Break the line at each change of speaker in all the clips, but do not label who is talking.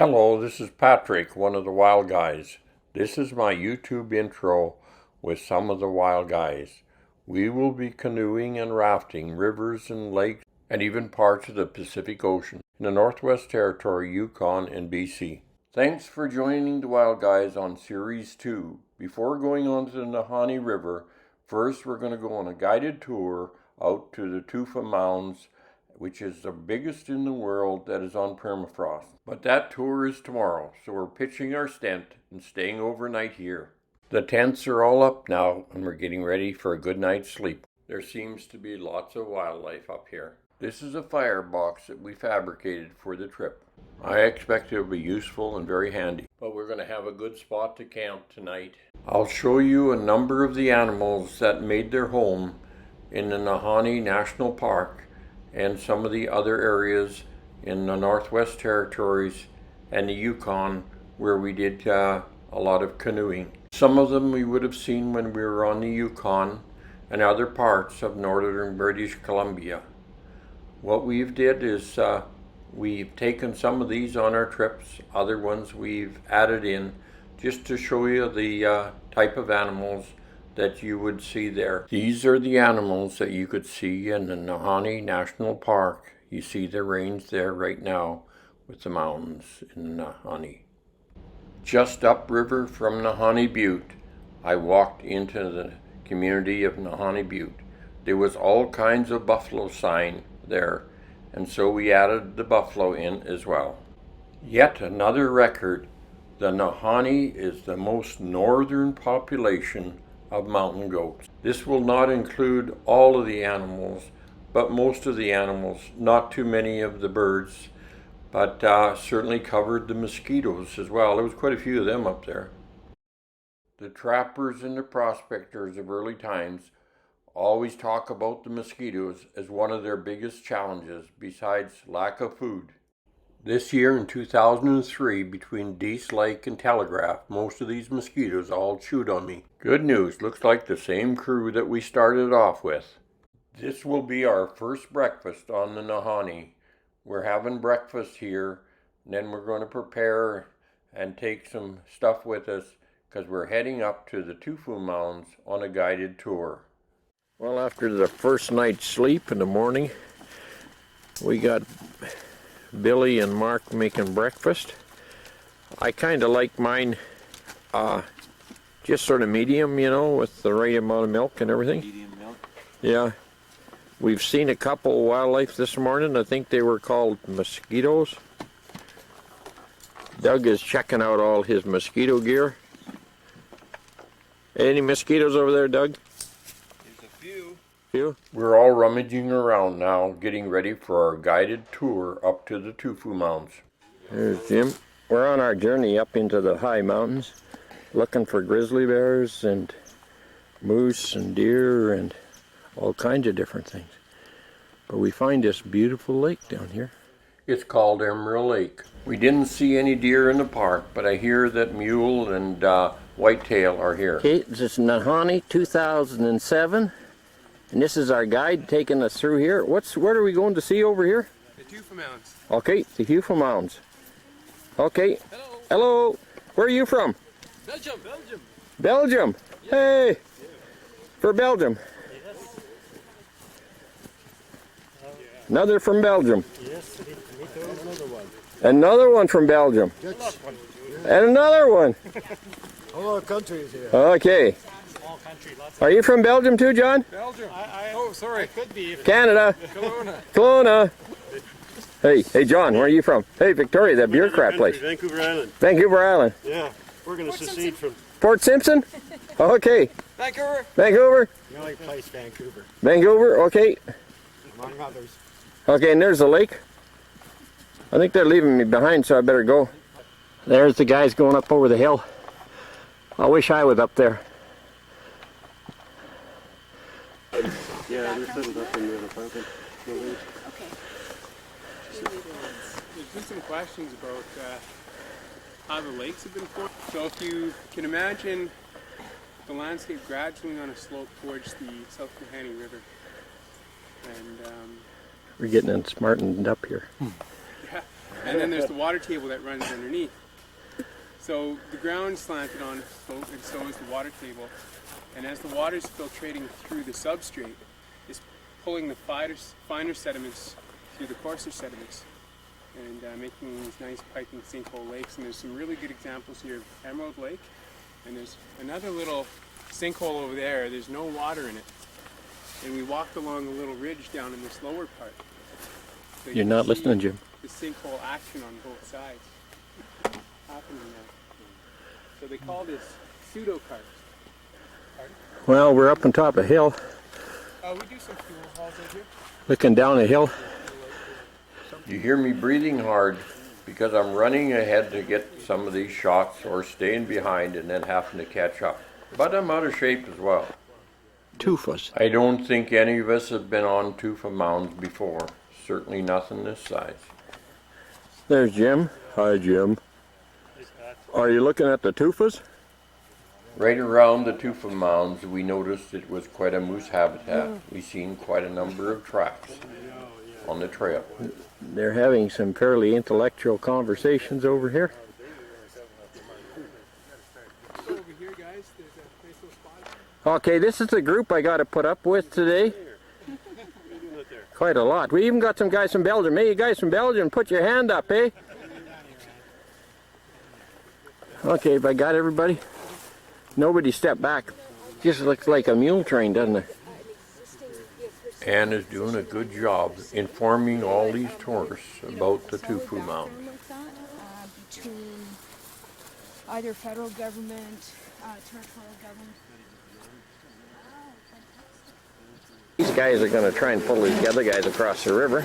Hello, this is Patrick, one of the Wild Guys. This is my YouTube intro with some of the Wild Guys. We will be canoeing and rafting rivers and lakes and even parts of the Pacific Ocean in the Northwest Territory, Yukon, and BC. Thanks for joining the Wild Guys on Series 2. Before going on to the Nahanni River, first we're going to go on a guided tour out to the Tufa Mounds, which is the biggest in the world that is on permafrost. But that tour is tomorrow, so we're pitching our tent and staying overnight here. The tents are all up now, and we're getting ready for a good night's sleep. There seems to be lots of wildlife up here. This is a firebox that we fabricated for the trip. I expect it will be useful and very handy, but we're going to have a good spot to camp tonight. I'll show you a number of the animals that made their home in the Nahanni National Park and some of the other areas in the Northwest Territories and the Yukon where we did a lot of canoeing. Some of them we would have seen when we were on the Yukon and other parts of northern British Columbia. What we've did is we've taken some of these on our trips, other ones we've added in just to show you the type of animals that you would see there. These are the animals that you could see in the Nahanni National Park. You see the range there right now with the mountains in Nahanni. Just upriver from Nahanni Butte, I walked into the community of Nahanni Butte. There was all kinds of buffalo sign there, and so we added the buffalo in as well. Yet another record. The Nahanni is the most northern population of mountain goats. This will not include all of the animals, but most of the animals, not too many of the birds, but certainly covered the mosquitoes as well. There was quite a few of them up there. The trappers and the prospectors of early times always talk about the mosquitoes as one of their biggest challenges besides lack of food. This year in 2003, between Dease Lake and Telegraph, most of these mosquitoes all chewed on me. Good news, looks like the same crew that we started off with. This will be our first breakfast on the Nahanni. We're having breakfast here, and then we're going to prepare and take some stuff with us because we're heading up to the Tufa Mounds on a guided tour. Well, after the first night's sleep in the morning, we got Billy and Mark making breakfast. I kind of like mine just sort of medium, you know, with the right amount of milk and everything. Medium milk? Yeah. We've seen a couple wildlife this morning. I think they were called mosquitoes. Doug is checking out all his mosquito gear. Any mosquitoes over there, Doug?
There's a few.
Few? We're all rummaging around now, getting ready for our guided tour up to the Tufa Mounds.
There's Jim. We're on our journey up into the high mountains, looking for grizzly bears and moose and deer and all kinds of different things. But we find this beautiful lake down here.
It's called Emerald Lake. We didn't see any deer in the park, but I hear that mule and whitetail are here.
Okay, this is Nahanni 2007. And this is our guide taking us through here. What are we going to see over here?
The Tufa Mounds.
Okay, the Tufa Mounds. Okay.
Hello.
Hello. Where are you from?
Belgium. Belgium.
Belgium.
Yes.
Hey.
Yeah.
For Belgium.
Yes.
Another from Belgium.
Yes. Another one.
Another one from Belgium. And another one.
All our countries here.
Okay. Are you from Belgium too, John?
Belgium. Oh, sorry. I could be.
Canada.
Kelowna.
Kelowna. Hey, John, where are you from? Hey, Victoria, that beer crap place.
Vancouver Island.
Vancouver Island.
Yeah, we're going to secede from.
Port Simpson? Okay.
Vancouver.
Vancouver?
The only place, Vancouver,
Vancouver, okay.
among others.
Okay, and there's the lake. I think they're leaving me behind, so I better go. There's the guys going up over the hill. I wish I was up there.
Yeah, they're settled up in the apartment.
Okay.
There's been some questions about how the lakes have been formed. So if you can imagine the landscape gradually on a slope towards the South Nahanni River. And
We're getting it smartened up here.
yeah, And then there's the water table that runs underneath. So the ground's slanted on slope, and so is the water table. And as the water's filtrating through the substrate, it's pulling the finer sediments through the coarser sediments, and making these nice piping sinkhole lakes. And there's some really good examples here of Emerald Lake. And there's another little sinkhole over there. There's no water in it. And we walked along a little ridge down in this lower part. So
You're not listening, Jim.
The sinkhole action on both sides happening there. So they call this pseudo-karst.
Well, we're up on top of a hill,
We do some fuel hauls out here.
looking down a hill.
You hear me breathing hard because I'm running ahead to get some of these shots or staying behind and then having to catch up. But I'm out of shape as well.
Tufas.
I don't think any of us have been on tufa mounds before. Certainly nothing this size.
There's Jim. Hi, Jim. Are you looking at the tufas?
Right around the tufa mounds, we noticed it was quite a moose habitat. We seen quite a number of tracks on the trail.
They're having some fairly intellectual conversations over here.
Over here, guys, there's a nice little spot.
Okay, this is the group I got to put up with today. Quite a lot. We even got some guys from Belgium. Hey, you guys from Belgium, put your hand up, eh? Okay, if I got everybody. Nobody step back. Just looks like a mule train, doesn't it?
Ann is doing a good job informing all these tourists about the tufu mound.
Between either federal government, territorial government.
These guys are going to try and pull these other guys across the river.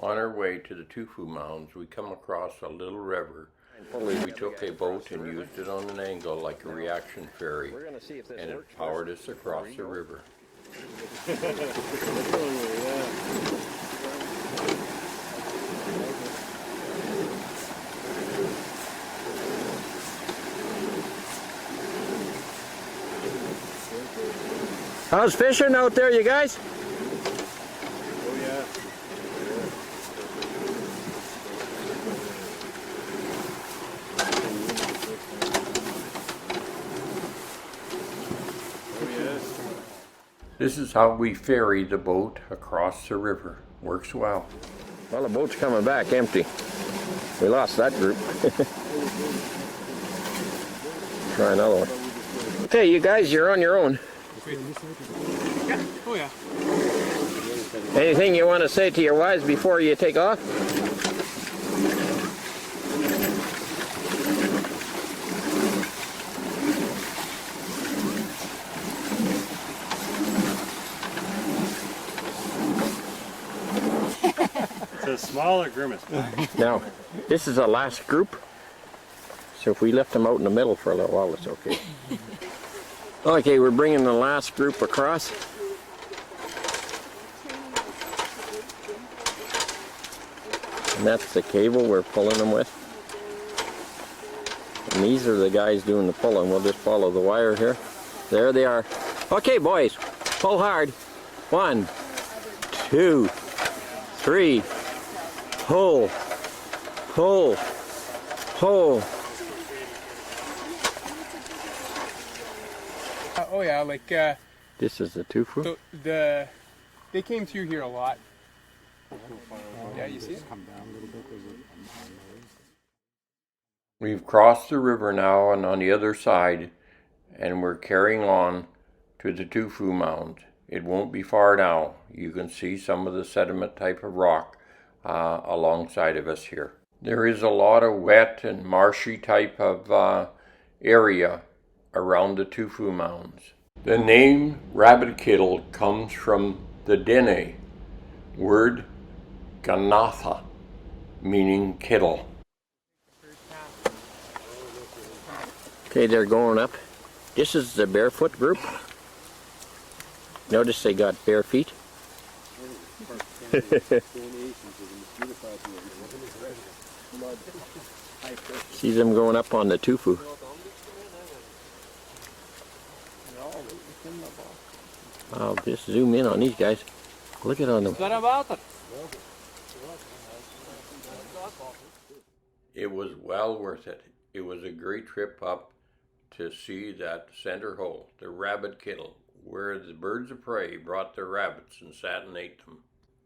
On our way to the tufu mounds, we come across a little river. We took a boat and used it on an angle like a reaction ferry, and it powered us across the river.
How's fishing out there, you guys?
This is how we ferry the boat across the river. Works well.
Well, the boat's coming back empty. We lost that group. Try another one. Okay, you guys, you're on your own.
Yeah. Oh, yeah.
Anything you want to say to your wives before you take off?
It's a smaller grimace.
Now, this is the last group, so if we left them out in the middle for a little while, it's okay. Okay, we're bringing the last group across. And that's the cable we're pulling them with. And these are the guys doing the pulling. We'll just follow the wire here. There they are. Okay, boys, pull hard. 1, 2, 3. Pull, pull, pull.
Oh, yeah, like,
This is the tufu.
they came through here a lot. Yeah, you see it?
We've crossed the river now and on the other side, and we're carrying on to the tufu mound. It won't be far now. You can see some of the sediment type of rock alongside of us here. There is a lot of wet and marshy type of area around the tufu mounds. The name Rabbit Kettle comes from the Dene word Ganatha, meaning kettle.
Okay, they're going up. This is the barefoot group. Notice they got bare feet. See them going up on the tufu. I'll just zoom in on these guys. Look at on them.
It was well worth it. It was a great trip up to see that center hole, the rabbit kettle, where the birds of prey brought their rabbits and sat and ate them.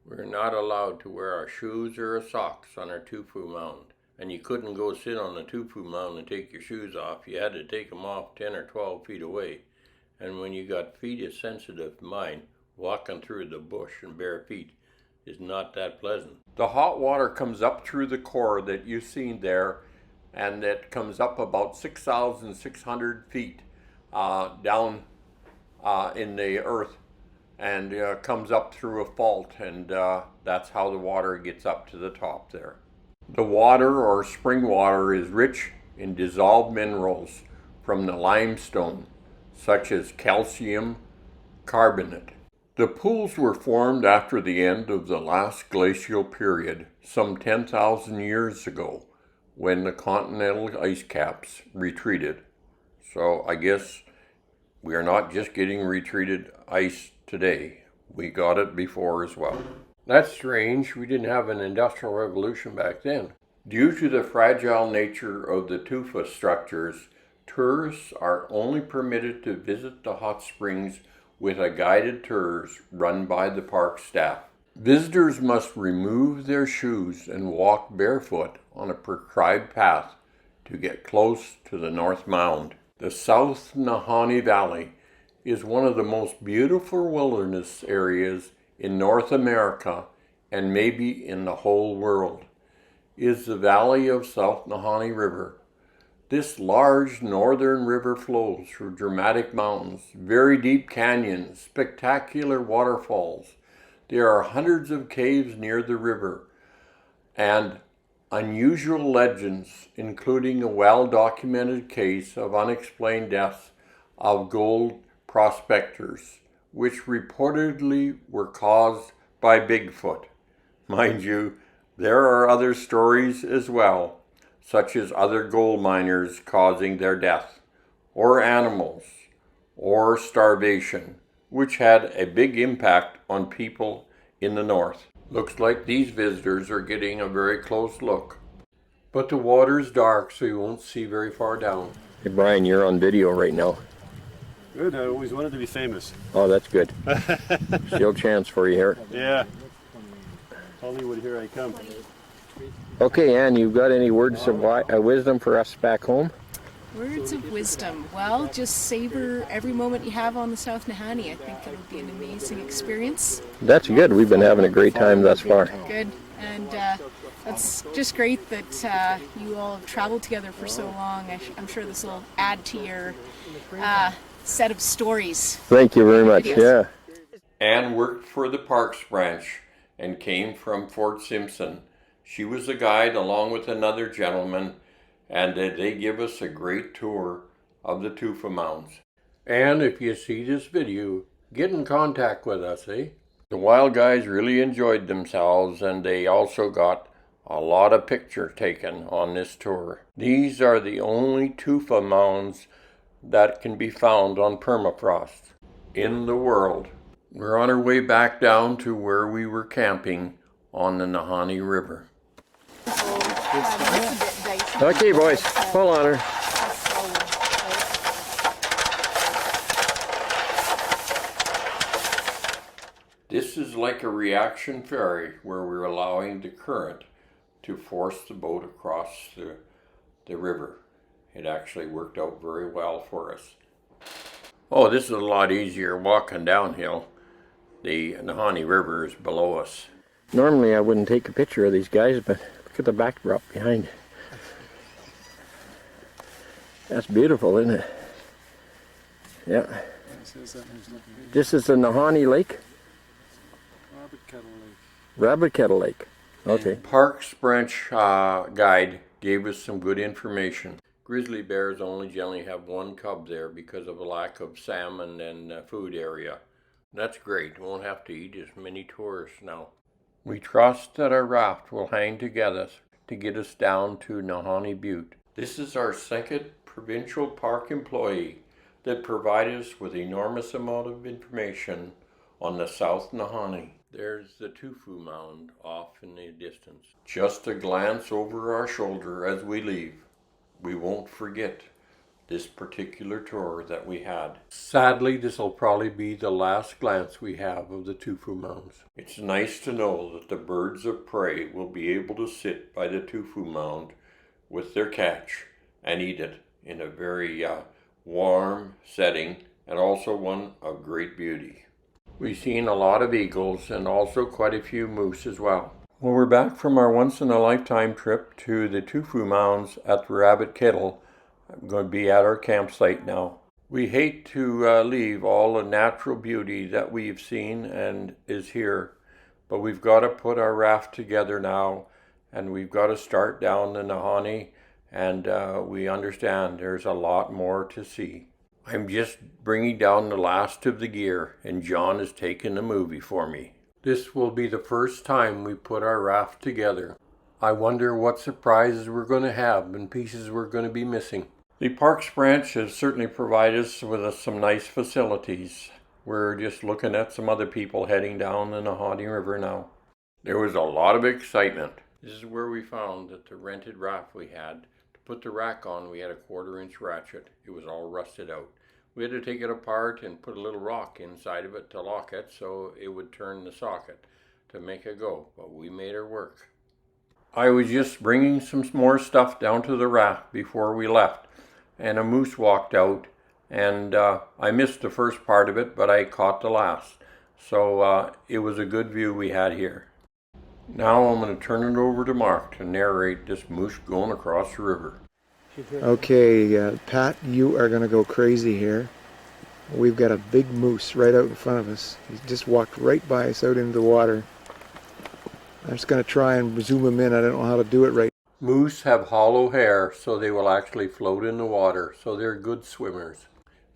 We're not allowed to wear our shoes or our socks on our tofu mound. And you couldn't go sit on the tofu mound and take your shoes off. You had to take them off 10 or 12 feet away. And when you got feet as sensitive as mine, walking through the bush in bare feet is not that pleasant. The hot water comes up through the core that you've seen there, and it comes up about 6,600 feet down in the earth, and comes up through a fault, and that's how the water gets up to the top there. The water or spring water is rich in dissolved minerals from the limestone, such as calcium carbonate. The pools were formed after the end of the last glacial period, some 10,000 years ago, when the continental ice caps retreated. So I guess we are not just getting retreated ice today. We got it before as well. That's strange. We didn't have an industrial revolution back then. Due to the fragile nature of the tufa structures, tourists are only permitted to visit the hot springs with a guided tours run by the park staff. Visitors must remove their shoes and walk barefoot on a prescribed path to get close to the North Mound. The South Nahanni Valley is one of the most beautiful wilderness areas in North America and maybe in the whole world. Is the valley of South Nahanni River. This large northern river flows through dramatic mountains, very deep canyons, spectacular waterfalls. There are hundreds of caves near the river and unusual legends, including a well-documented case of unexplained deaths of gold prospectors, which reportedly were caused by Bigfoot. Mind you, there are other stories as well, such as other gold miners causing their death, or animals, or starvation, which had a big impact on people in the north. Looks like these visitors are getting a very close look. But the water's dark, so you won't see very far down.
Hey Brian, you're on video right now.
Good, I always wanted to be famous.
Oh, that's good. Still chance for you here.
Yeah. Hollywood, here I come.
Okay, Ann, you got any words of wisdom for us back home?
Words of wisdom. Well, just savor every moment you have on the South Nahanni. I think it'll be an amazing experience.
That's good. We've been having a great time thus far.
Good. And that's just great that you all have traveled together for so long. I'm sure this will add to your set of stories.
Thank you very much.
Videos.
Yeah.
Anne worked for the Parks Branch and came from Fort Simpson. She was a guide along with another gentleman, and they give us a great tour of the tufa mounds. And if you see this video, get in contact with us, eh? The wild guys really enjoyed themselves, and they also got a lot of pictures taken on this tour. These are the only tufa mounds that can be found on permafrost in the world. We're on our way back down to where we were camping on the Nahanni River.
Okay, boys, hold on her.
This is like a reaction ferry where we're allowing the current to force the boat across the river. It actually worked out very well for us. Oh, this is a lot easier walking downhill. The Nahanni River is below us.
Normally I wouldn't take a picture of these guys, but look at the backdrop behind. That's beautiful, isn't it? Yeah. This is the Nahanni Lake? Rabbit Kettle Lake. Okay.
Parks Branch guide gave us some good information. Grizzly bears only generally have one cub there because of a lack of salmon and food area. That's great. We won't have to eat as many tourists now. We trust that our raft will hang together to get us down to Nahanni Butte. This is our second provincial park employee that provided us with enormous amount of information on the South Nahanni. There's the Tufu Mound off in the distance. Just a glance over our shoulder as we leave. We won't forget this particular tour that we had. Sadly, this will probably be the last glance we have of the Tufu Mounds. It's nice to know that the birds of prey will be able to sit by the Tufu Mound with their catch and eat it in a very warm setting, and also one of great beauty. We've seen a lot of eagles and also quite a few moose as well. Well, we're back from our once-in-a-lifetime trip to the Tufu Mounds at the Rabbit Kettle. I'm going to be at our campsite now. We hate to leave all the natural beauty that we've seen and is here, but we've got to put our raft together now, and we've got to start down the Nahanni, and we understand there's a lot more to see. I'm just bringing down the last of the gear, and John is taking the movie for me. This will be the first time we put our raft together. I wonder what surprises we're going to have and pieces we're going to be missing. The Parks Branch has certainly provided us with some nice facilities. We're just looking at some other people heading down the Nahanni River now. There was a lot of excitement. This is where we found that the rented raft we had, to put the rack on, we had a 1/4-inch ratchet. It was all rusted out. We had to take it apart and put a little rock inside of it to lock it so it would turn the socket to make it go, but we made her work. I was just bringing some more stuff down to the raft before we left, and a moose walked out, and I missed the first part of it, but I caught the last. So it was a good view we had here. Now I'm going to turn it over to Mark to narrate this moose going across the river.
Okay, Pat, you are going to go crazy here. We've got a big moose right out in front of us. He just walked right by us out into the water. I'm just going to try and zoom him in. I don't know how to do it right.
Moose have hollow hair, so they will actually float in the water, so they're good swimmers.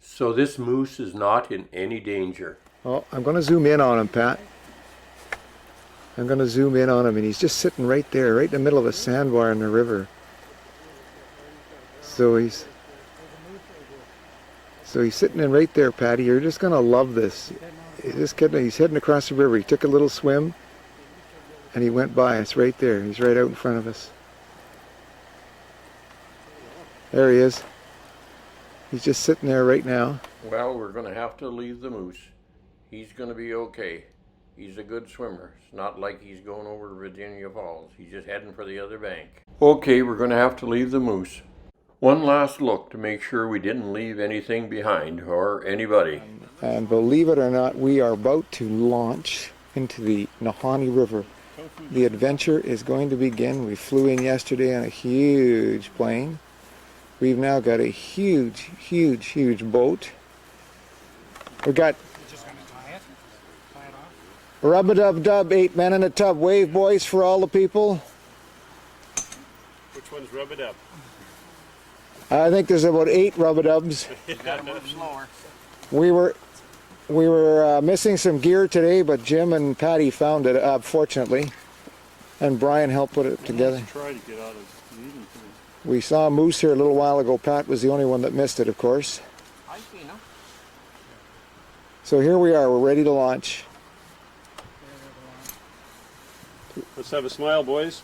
So this moose is not in any danger.
Oh, I'm going to zoom in on him, Pat. I'm going to zoom in on him, and he's just sitting right there, right in the middle of a sandbar in the river. So he's sitting in right there, Patty. You're just going to love this. He's heading across the river. He took a little swim, and he went by us right there. He's right out in front of us. There he is. He's just sitting there right now.
Well, we're going to have to leave the moose. He's going to be okay. He's a good swimmer. It's not like he's going over to Virginia Falls. He's just heading for the other bank. Okay, we're going to have to leave the moose. One last look to make sure we didn't leave anything behind or anybody.
And believe it or not, we are about to launch into the Nahanni River. The adventure is going to begin. We flew in yesterday on a huge plane. We've now got a huge, huge, huge boat. We've got rub-a-dub-dub, 8 men in a tub. Wave, boys, for all the people.
Which one's rub-a-dub?
I think there's about 8 rub-a-dubs.
Gotta move slower.
We were missing some gear today, but Jim and Patty found it, fortunately. And Brian helped put it together.
Try to get out of needing to.
We saw a moose here a little while ago. Pat was the only one that missed it, of course.
I see him.
So here we are. We're ready to launch.
Let's have a smile, boys.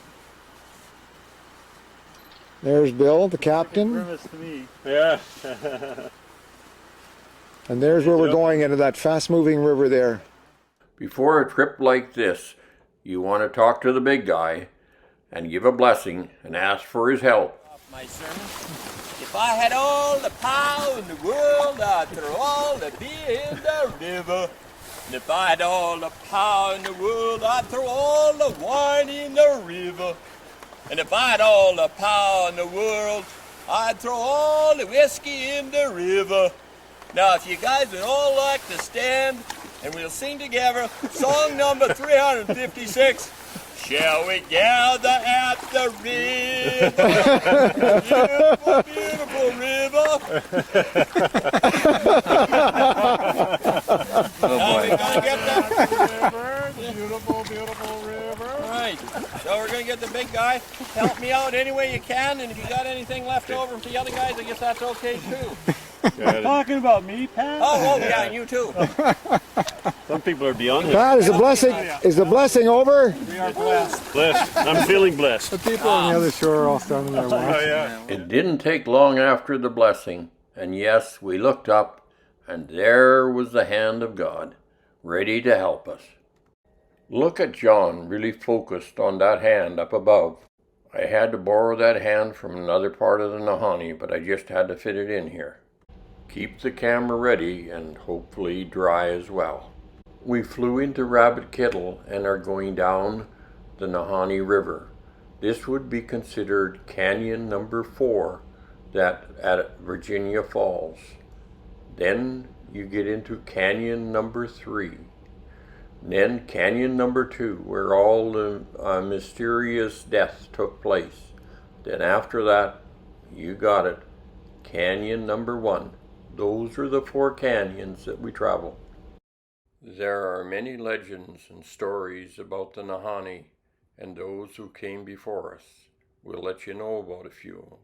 There's Bill, the captain.
Grimace to me. Yeah.
And there's where we're going, into that fast-moving river there.
Before a trip like this, you want to talk to the big guy and give a blessing and ask for his help.
My sermon. If I had all the power in the world, I'd throw all the beer in the river. And if I had all the power in the world, I'd throw all the wine in the river. And if I had all the power in the world, I'd throw all the whiskey in the river. Now, if you guys would all like to stand, and we'll sing together song number 356. Shall we gather at the river? Beautiful, beautiful river. Now we're gonna get that river. Beautiful, beautiful river. All right. So we're gonna get the big guy. Help me out any way you can, and if you got anything left over for the other guys, I guess that's okay too.
Talking about me, Pat?
Oh, yeah, and you too.
Some people are beyond it.
Pat, is the blessing over?
We are blessed. Blessed. I'm feeling blessed.
The people on the other shore are all standing there watching.
Oh, yeah.
It didn't take long after the blessing, and yes, we looked up, and there was the hand of God, ready to help us. Look at John, really focused on that hand up above. I had to borrow that hand from another part of the Nahanni, but I just had to fit it in here. Keep the camera ready and hopefully dry as well. We flew into Kettle and are going down the Nahanni River. This would be considered canyon number 4 that at Virginia Falls. Then you get into canyon number 3. Then canyon number 2, where all the mysterious deaths took place. Then after that, you got it, canyon number 1. Those are the 4 canyons that we travel. There are many legends and stories about the Nahanni and those who came before us. We'll let you know about a few of them.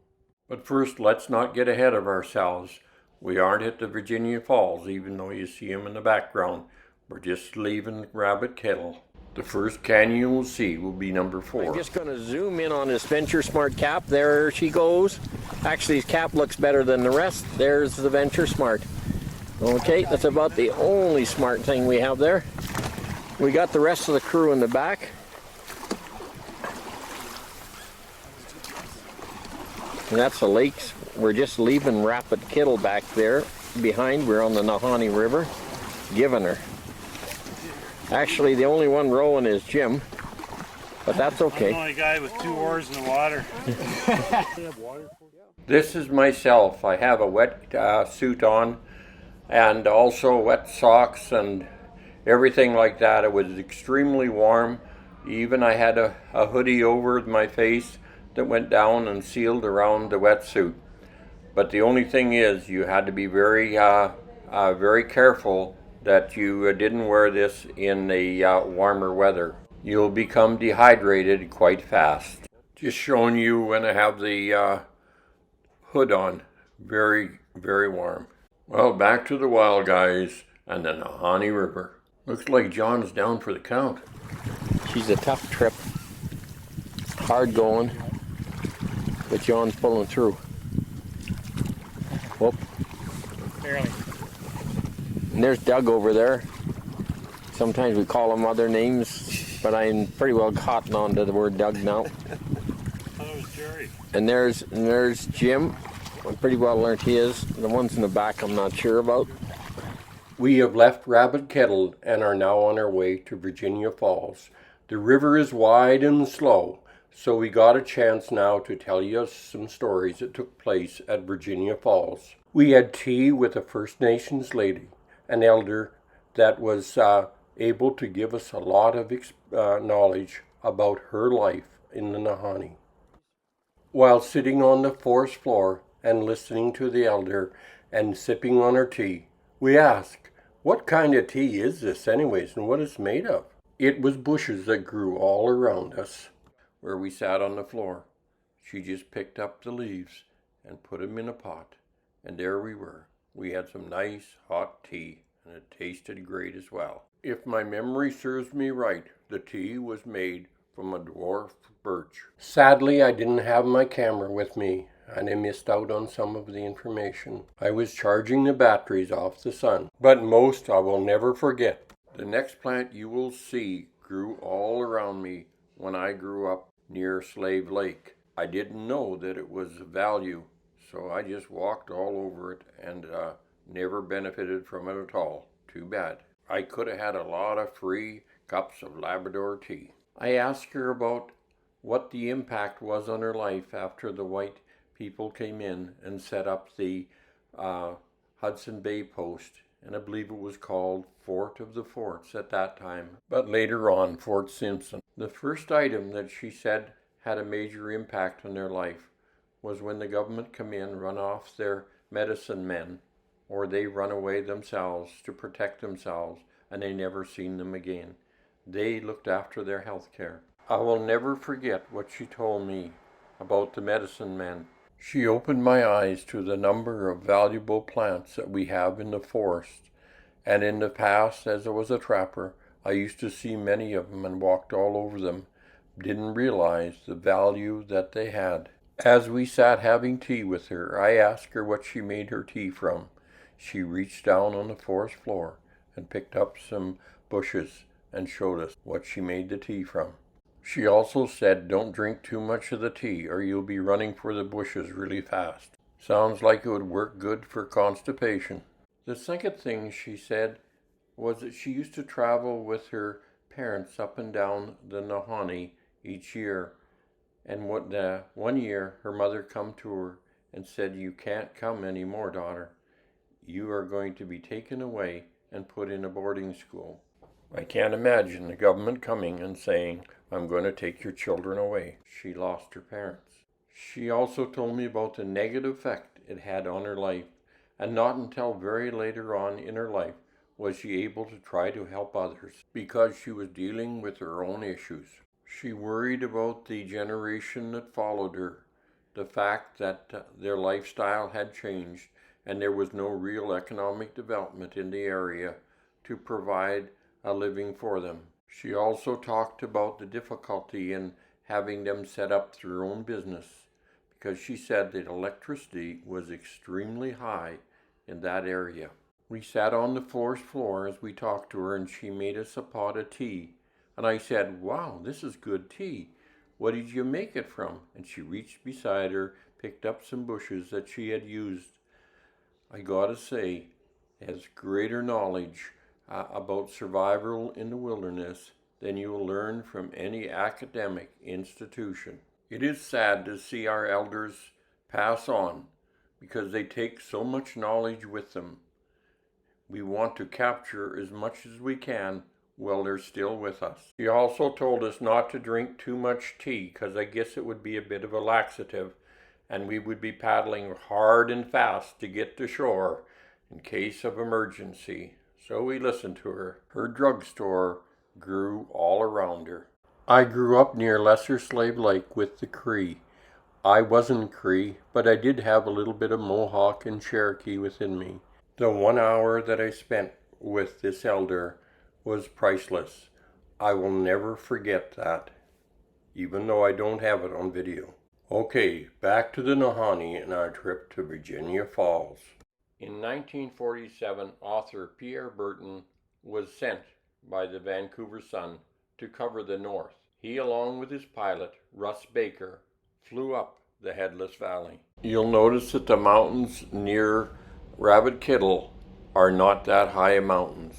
But first, let's not get ahead of ourselves. We aren't at the Virginia Falls, even though you see them in the background. We're just leaving Kettle. The first canyon you'll see will be number 4.
I'm just going to zoom in on this Venture Smart cap. There she goes. Actually, his cap looks better than the rest. There's the Venture Smart. Okay, that's about the only smart thing we have there. We got the rest of the crew in the back. And that's the lakes. We're just leaving Kettle back there behind. We're on the Nahanni River, giving her. Actually, the only one rowing is Jim, but that's okay.
I'm the only guy with 2 oars in the water.
This is myself. I have a wet suit on and also wet socks and everything like that. It was extremely warm. Even I had a hoodie over my face that went down and sealed around the wetsuit. But the only thing is, you had to be very careful that you didn't wear this in the warmer weather. You'll become dehydrated quite fast. Just showing you when I have the hood on. Very, very warm. Well, back to the wild guys and the Nahanni River. Looks like John's down for the count.
She's a tough trip. Hard going, but John's pulling through. Whoop.
Barely.
And there's Doug over there. Sometimes we call him other names, but I'm pretty well caught on to the word Doug now.
Oh, Jerry.
And there's Jim. I pretty well learned his. The ones in the back I'm not sure about.
We have left Kettle and are now on our way to Virginia Falls. The river is wide and slow, so we got a chance now to tell you some stories that took place at Virginia Falls. We had tea with a First Nations lady, an elder that was able to give us a lot of knowledge about her life in the Nahanni. While sitting on the forest floor and listening to the elder and sipping on her tea, we asked, what kind of tea is this anyways, and what it's made of? It was bushes that grew all around us where we sat on the floor. She just picked up the leaves and put them in a pot, and there we were. We had some nice hot tea, and it tasted great as well. If my memory serves me right, the tea was made from a dwarf birch. Sadly, I didn't have my camera with me, and I missed out on some of the information. I was charging the batteries off the sun, but most I will never forget. The next plant you will see grew all around me when I grew up near Slave Lake. I didn't know that it was of value, so I just walked all over it and never benefited from it at all. Too bad. I could have had a lot of free cups of Labrador tea. I asked her about what the impact was on her life after the white people came in and set up the Hudson Bay Post, and I believe it was called Fort of the Forts at that time, but later on Fort Simpson. The first item that she said had a major impact on their life was when the government come in, run off their medicine men, or they run away themselves to protect themselves, and they never seen them again. They looked after their health care. I will never forget what she told me about the medicine men She opened my eyes to the number of valuable plants that we have in the forest, and in the past, as I was a trapper, I used to see many of them and walked all over them, didn't realize the value that they had. As we sat having tea with her, I asked her what she made her tea from. She reached down on the forest floor and picked up some bushes and showed us what she made the tea from. She also said, don't drink too much of the tea or you'll be running for the bushes really fast. Sounds like it would work good for constipation. The second thing she said was that she used to travel with her parents up and down the Nahanni each year. And one year her mother come to her and said, you can't come anymore, daughter. You are going to be taken away and put in a boarding school. I can't imagine the government coming and saying, I'm going to take your children away. She lost her parents. She also told me about the negative effect it had on her life, and not until very later on in her life was she able to try to help others because she was dealing with her own issues. She worried about the generation that followed her, the fact that their lifestyle had changed and there was no real economic development in the area to provide a living for them. She also talked about the difficulty in having them set up their own business because she said that electricity was extremely high in that area. We sat on the forest floor as we talked to her and she made us a pot of tea. And I said, wow, this is good tea. What did you make it from? And she reached beside her, picked up some bushes that she had used. I gotta say, has greater knowledge about survival in the wilderness than you will learn from any academic institution. It is sad to see our elders pass on because they take so much knowledge with them. We want to capture as much as we can while they're still with us. She also told us not to drink too much tea because I guess it would be a bit of a laxative and we would be paddling hard and fast to get to shore in case of emergency. So we listened to her. Her drugstore grew all around her. I grew up near Lesser Slave Lake with the Cree. I wasn't Cree, but I did have a little bit of Mohawk and Cherokee within me. The 1 hour that I spent with this elder was priceless. I will never forget that, even though I don't have it on video. Okay, back to the Nahanni and our trip to Virginia Falls. In 1947, author Pierre Berton was sent by the Vancouver Sun to cover the North. He, along with his pilot, Russ Baker, flew up the Headless Valley. You'll notice that the mountains near Kettle are not that high mountains.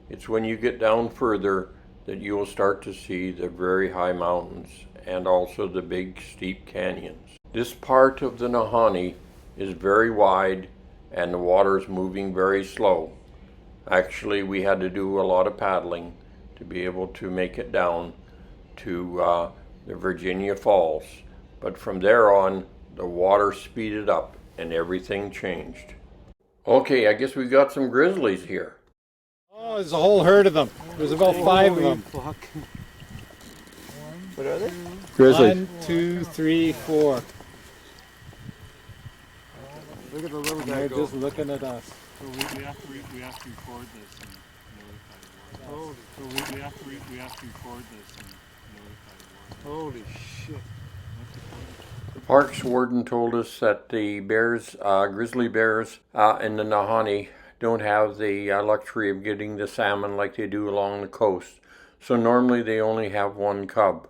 It's when you get down further that you will start to see the very high mountains and also the big steep canyons. This part of the Nahanni is very wide and the water is moving very slow. Actually, we had to do a lot of paddling to be able to make it down to the Virginia Falls. But from there on, the water speeded up and everything changed. Okay, I guess we got some grizzlies here.
Oh, there's a whole herd of them. There's about 5 of them.
What are they? Grizzlies.
1, 2, 3, 4.
Look at the little guy
They're
go.
just looking at us.
So we have to record this and notify the warden. So we have to record this and notify the warden.
Holy shit.
The parks warden told us that the bears, grizzly bears in the Nahanni don't have the luxury of getting the salmon like they do along the coast. So normally they only have 1 cub.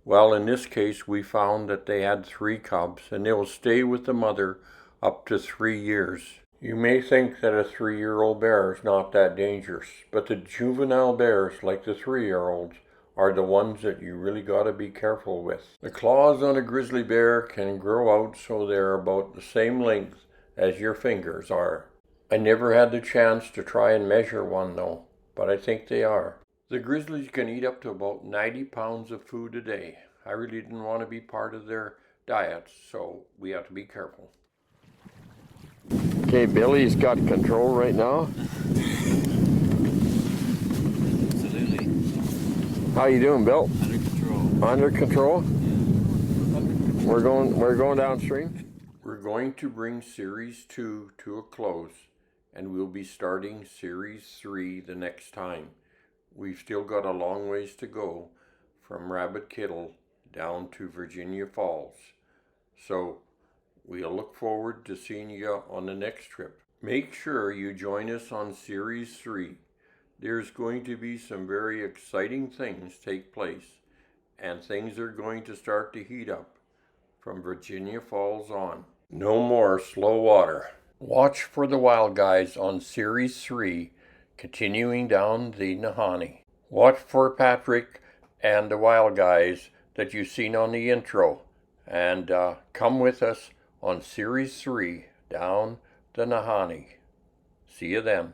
Well, in this case, we found that they had 3 cubs and they will stay with the mother up to 3 years. You may think that a 3-year-old bear is not that dangerous, but the juvenile bears, like the 3-year-olds, are the ones that you really got to be careful with. The claws on a grizzly bear can grow out so they're about the same length as your fingers are. I never had the chance to try and measure one though, but I think they are. The grizzlies can eat up to about 90 pounds of food a day. I really didn't want to be part of their diet, so we have to be careful.
Okay, Billy's got control right now.
Absolutely.
How you doing, Bill?
Under control.
Under control? We're going downstream.
We're going to bring Series 2 to a close, and we'll be starting Series 3 the next time. We've still got a long ways to go from Rabbit Kettle down to Virginia Falls. So we'll look forward to seeing you on the next trip. Make sure you join us on Series 3. There's going to be some very exciting things take place, and things are going to start to heat up from Virginia Falls on. No more slow water. Watch for the wild guys on Series 3, continuing down the Nahanni. Watch for Patrick and the wild guys that you've seen on the intro, and come with us on Series 3 down the Nahanni. See you then.